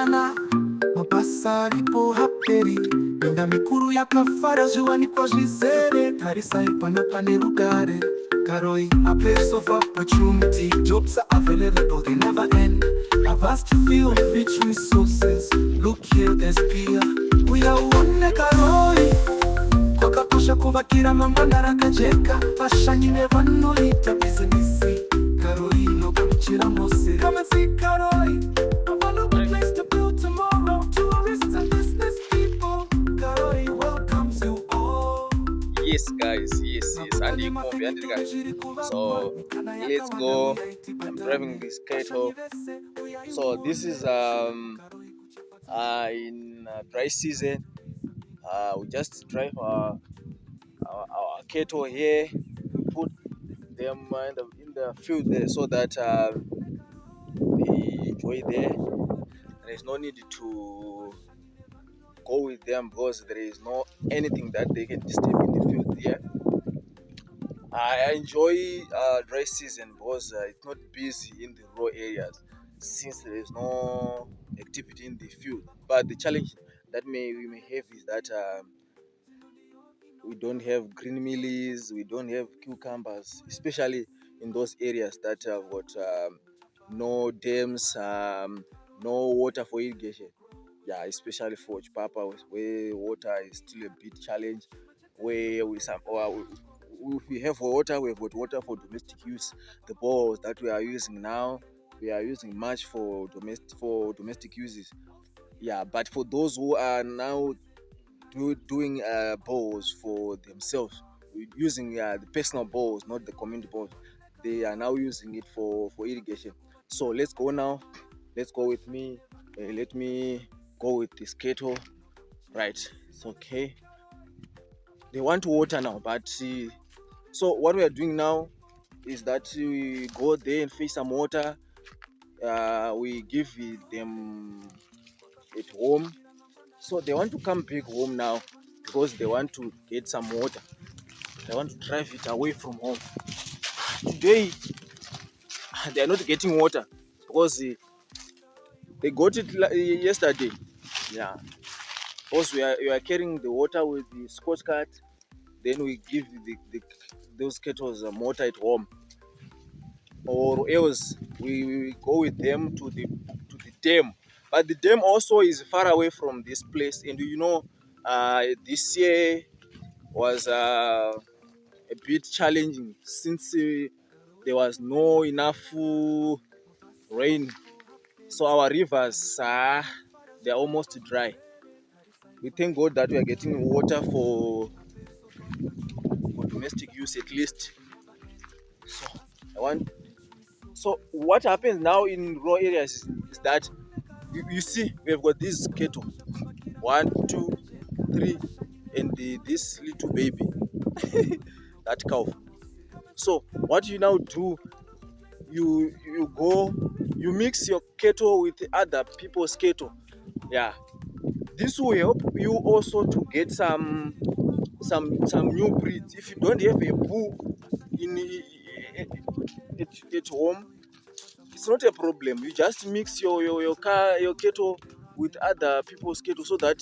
Kusiyana mabasa aripo haperi Inda mikuru yakafara juani kwa jizere Tarisa ipana pane rugare Karoi a place of opportunity Jobs are available, they never end A vast field of rich resources Look here, there's beer Uyaone Karoi Kwa kapusha kuvakira mamandara kajeka Pasha nyine vanolita bizinisi Karoi no kamuchira mose Come and see Karoi A valuable place to build tomorrow Tourists and business people Karoi welcomes you all. Yes guys, yes, and guys. So let's go. I'm driving this cattle. So this is in dry season. We just drive our cattle here, put them in the field there so that they enjoy there. There is no need to go with them because there is no anything that they can disturb in the field here. I enjoy dry season because it's not busy in the raw areas since there is no activity in the field. But the challenge that we may have is that we don't have green mealies, we don't have cucumbers, especially in those areas that have got no dams, no water for irrigation. Yeah, especially for Chipapa, where water is still a bit challenge. Where we have water, we have got water for domestic use. The boreholes that we are using now, we are using much for domestic uses. Yeah, but for those who are now doing boreholes for themselves, using the personal boreholes, not the community boreholes, they are now using it for irrigation. So let's go now. Let's go with me. Let me go with this cattle. Right, it's okay. They want to water now, but so what we are doing now is that we go there and fish some water. We give them at home, so they want to come back home now because they want to get some water. They want to drive it away from home. Today they are not getting water because they got it yesterday. Yeah, because we are carrying the water with the scotch cart. Then we give those cattle some water at home, or else we go with them to the dam. But the dam also is far away from this place, and this year was a bit challenging since there was no enough rain, so our rivers they're almost dry. We thank God that we are getting water for domestic use at least. So what happens now in raw areas is that you see we have got this cattle, 1, 2, 3, and this little baby, that cow. So what you now do, you go, you mix your cattle with other people's cattle. Yeah, this will help you also to get some new breeds. If you don't have a bull at home, it's not a problem. You just mix your cattle with other people's cattle so that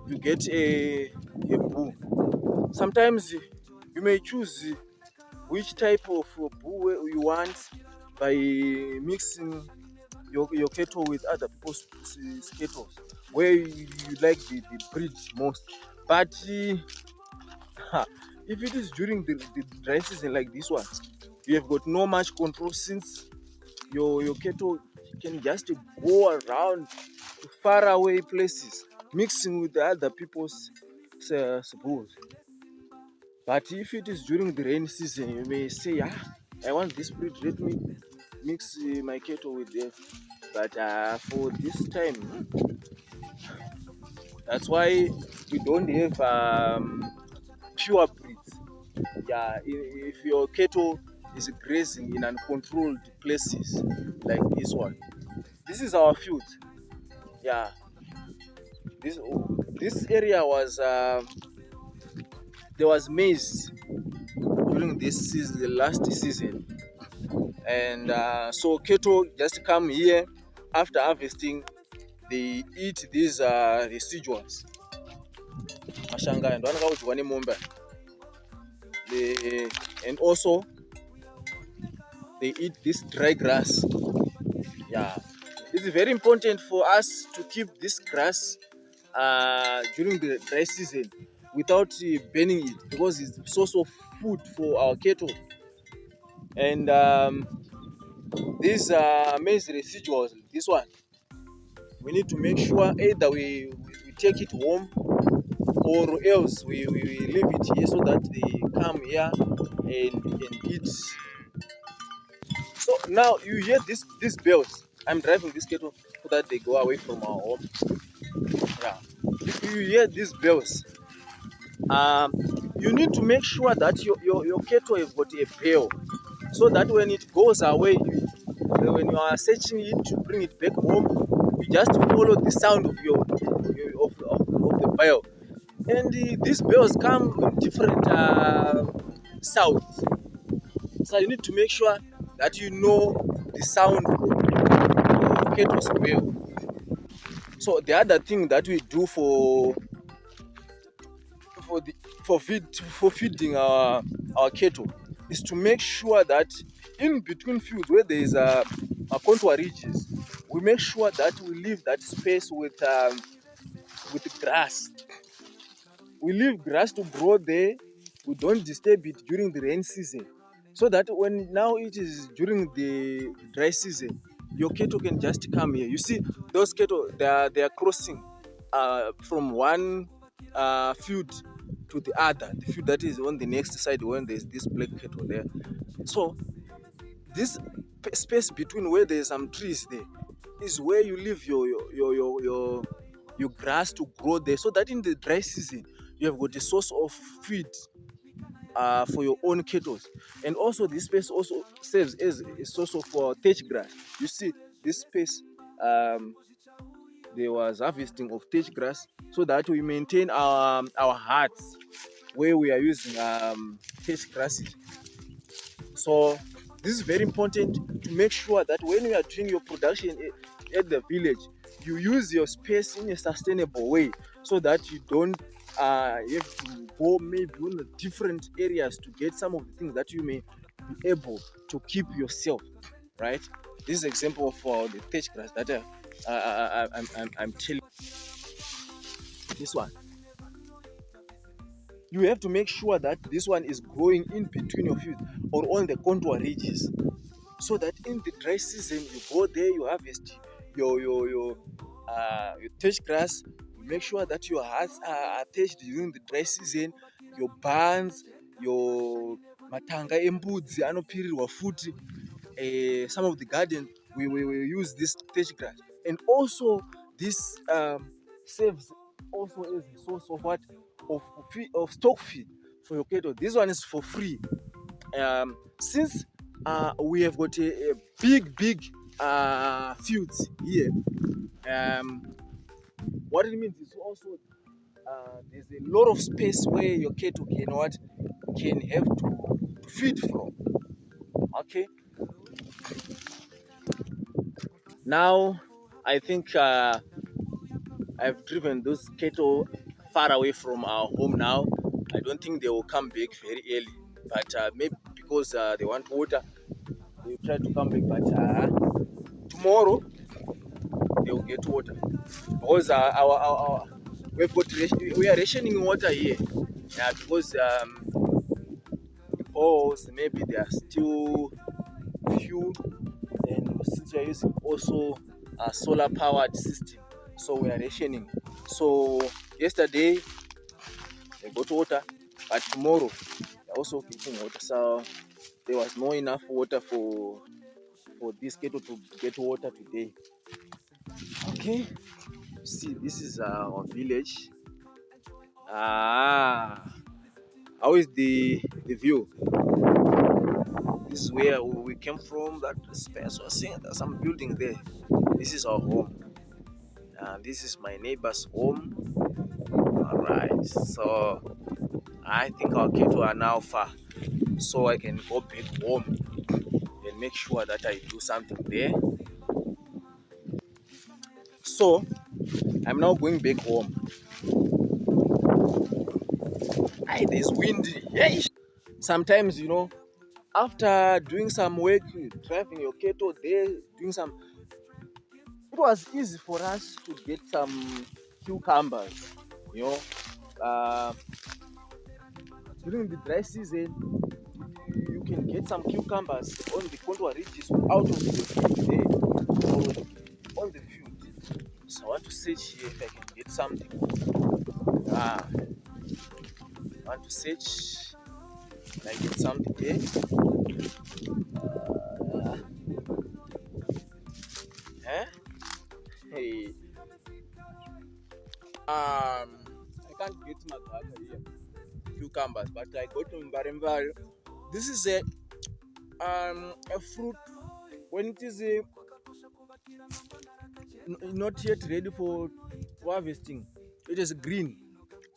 you get a bull. Sometimes you may choose which type of bull you want by mixing your cattle with other people's cattle, where you like the breed most. But if it is during the dry season like this one, you have got no much control since your cattle can just go around to far away places mixing with the other people's bulls. But if it is during the rainy season, you may say, I want this breed, let me mix my cattle with them. But for this time, that's why we don't have pure breeds. Yeah, if your cattle is grazing in uncontrolled places like this one, this is our field. Yeah, this area was there was maize during this season, the last season, and so cattle just come here after harvesting. they eat these residuals. Mashanga and one momba. And also they eat this dry grass. Yeah, it's very important for us to keep this grass during the dry season without burning it, because it's a source of food for our cattle. And these maize residuals, this one, we need to make sure either we take it home, or else we leave it here so that they come here and eat. So now you hear these bells. I'm driving this cattle so that they go away from our home. Yeah. If you hear these bells, um, you need to make sure that your cattle have got a bell, so that when it goes away, when you are searching it to bring it back home, you just follow the sound of of the bell. And these bells come in different sounds, so you need to make sure that you know the sound of cattle's bell. So the other thing that we do for the for feeding our cattle is to make sure that in between fields where there is a contour ridges, we make sure that we leave that space with grass. We leave grass to grow there. We don't disturb it during the rain season, so that when now it is during the dry season, your cattle can just come here. You see those cattle, they are crossing from one field to the other, the field that is on the next side when there's this black cattle there. So this space between where there's some trees there is where you leave your grass to grow there, so that in the dry season you have got a source of feed for your own cattle. And also this space also serves as a source of thatch grass. You see this space, there was harvesting of thatch grass so that we maintain our huts where we are using thatch grasses. So this is very important to make sure that when you are doing your production at the village, you use your space in a sustainable way, so that you don't have to go maybe on the different areas to get some of the things that you may be able to keep yourself, right? This is an example of the thatch grass that I'm telling you. This one, you have to make sure that this one is growing in between your fields or on the contour ridges, so that in the dry season you go there, you harvest your thatch grass. You make sure that your huts are attached during the dry season, your barns, your matanga embudzi anopirirwa futi. Some of the garden we use this thatch grass. And also this serves also as a source of what, of stock feed for your cattle. This one is for free. Since we have got a big fields here, what it means is also there's a lot of space where your cattle can have to feed from. Okay, now I think I've driven those cattle far away from our home now. I don't think they will come back very early, but maybe because they want water, they will try to come back. But tomorrow they will get water, because our we are rationing water here. Yeah, because the poles maybe they are still few, and since we are using also a solar powered system, so we are rationing. So yesterday they got water, but tomorrow they're also getting water. So there was not enough water for this cattle to get water today. Okay, see, this is our village. How is the view? This is where we came from. That space was seeing there's some building there. This is our home. This is my neighbor's home. All right, so I think our cattle are now far, so I can go back home and make sure that I do something there. So I'm now going back home. There's wind. Hey. Sometimes, after doing some work, driving your cattle there, doing some, it was easy for us to get some cucumbers. You know, uh, during the dry season, you can get some cucumbers on the contour ridges out of the field there, or on the field. So I want to search here if I can get something. I want to search and I get something here. Huh? Hey, I can't get magaka here. Cucumbers, but I got mbarembar. This is a fruit when it is not yet ready for harvesting. It is green,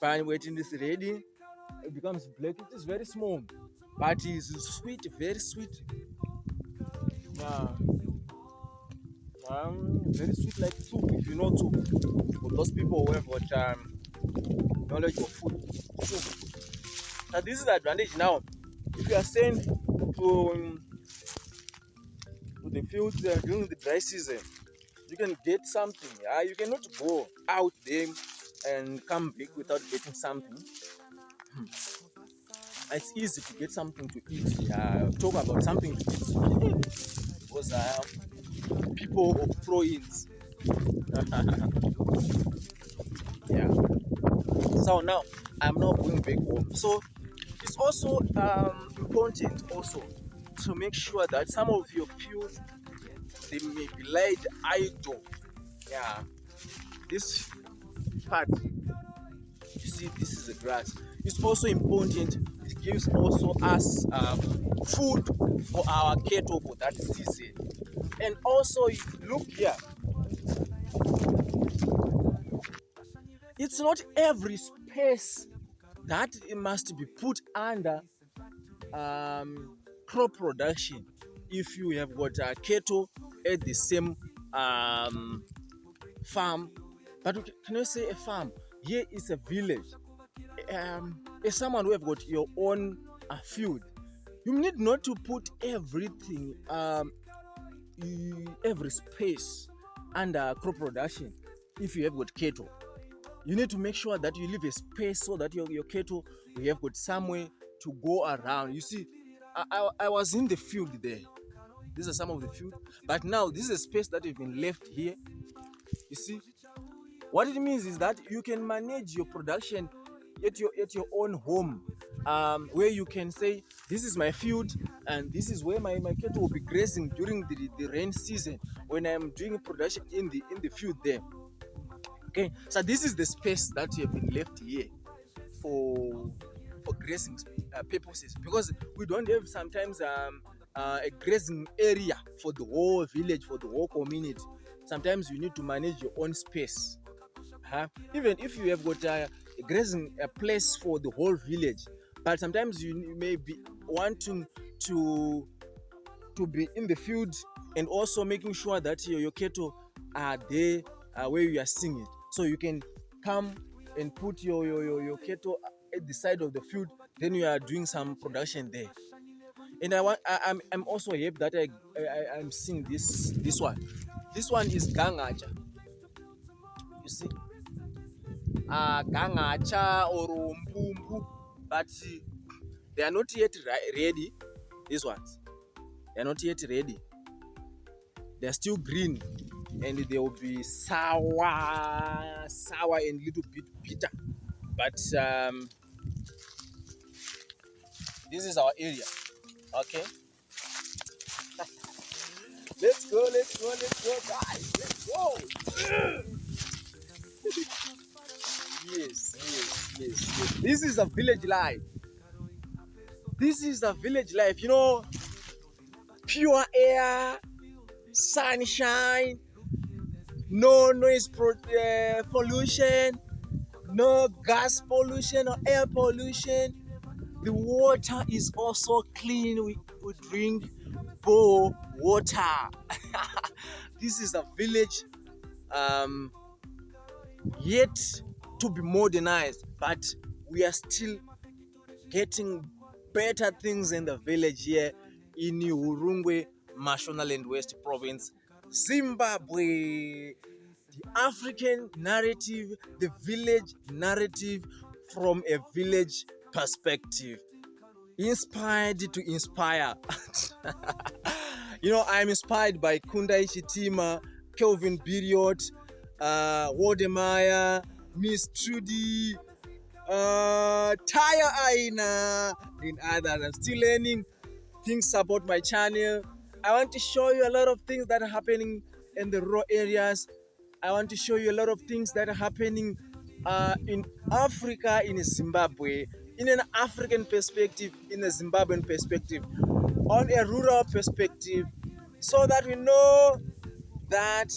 but when it is ready, it becomes black. It is very small, but it is sweet, very sweet. Yeah, very sweet like soup. If you know soup, for those people who have got knowledge of food, soup. Now this is the advantage now. If you are sent to the fields during the dry season, you can get something. You cannot go out there and come back without getting something. It's easy to get something to eat. Talk about something to eat because people of throw-ins. Yeah. So now I'm not going back home. So it's also important also to make sure that some of your fields they may be laid idle. Yeah. This part, you see, this is a grass. It's also important. It gives also us food for our cattle for that season. And also, look here. It's not every space that it must be put under crop production. If you have got cattle at the same farm, but can I say a farm? Here is a village. As someone who have got your own field, you need not to put everything, every space under crop production. If you have got cattle, you need to make sure that you leave a space so that your cattle will have got somewhere to go around. You see, I was in the field there. These are some of the field, but now this is a space that has been left here. You see, what it means is that you can manage your production at your own home, where you can say, this is my field and this is where my cattle will be grazing during the rain season when I'm doing production in the field there. Okay, so this is the space that you have been left here for grazing purposes, because we don't have sometimes a grazing area for the whole village, for the whole community. Sometimes you need to manage your own space. Even if you have got a grazing place for the whole village, but sometimes you may be wanting to be in the field and also making sure that your cattle are there where you are seeing it. So you can come and put your cattle at the side of the field, then you are doing some production there. And I'm also happy that I'm seeing this one. This one is gangacha. You see, gangacha or mbumbu, but they are not yet ready. These ones, they are not yet ready. They are still green, and they will be sour and little bit bitter. But this is our area. Okay, let's go, guys. Let's go. Yes. This is a village life. This is a village life. Pure air, sunshine, no noise pollution, no gas pollution or air pollution. The water is also clean. We drink bore water. This is a village yet to be modernized, but we are still getting better things in the village here in Hurungwe, Mashonaland West Province, Zimbabwe. The African narrative, the village narrative from a village perspective. Inspired to inspire. I'm inspired by Kundai Chitima, Kelvin Biriot, Wodemeyer, Miss Trudy, Taya Aina, and others. I'm still learning things about my channel. I want to show you a lot of things that are happening in the rural areas. I want to show you a lot of things that are happening in Africa, in Zimbabwe, in an African perspective, in a Zimbabwean perspective, on a rural perspective, so that we know that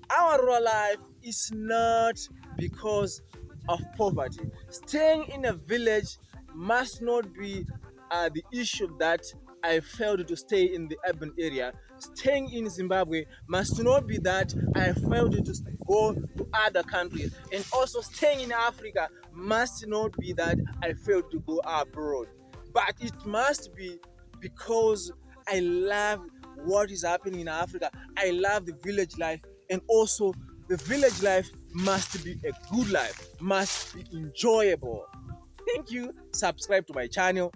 our rural life is not because of poverty. Staying in a village must not be the issue that I failed to stay in the urban area. Staying in Zimbabwe must not be that I failed to go to other countries. And also staying in Africa must not be that I failed to go abroad. But it must be because I love what is happening in Africa. I love the village life, and also the village life must be a good life, must be enjoyable. Thank you. Subscribe to my channel,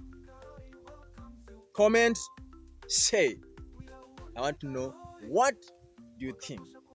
comment, share. I want to know, what do you think?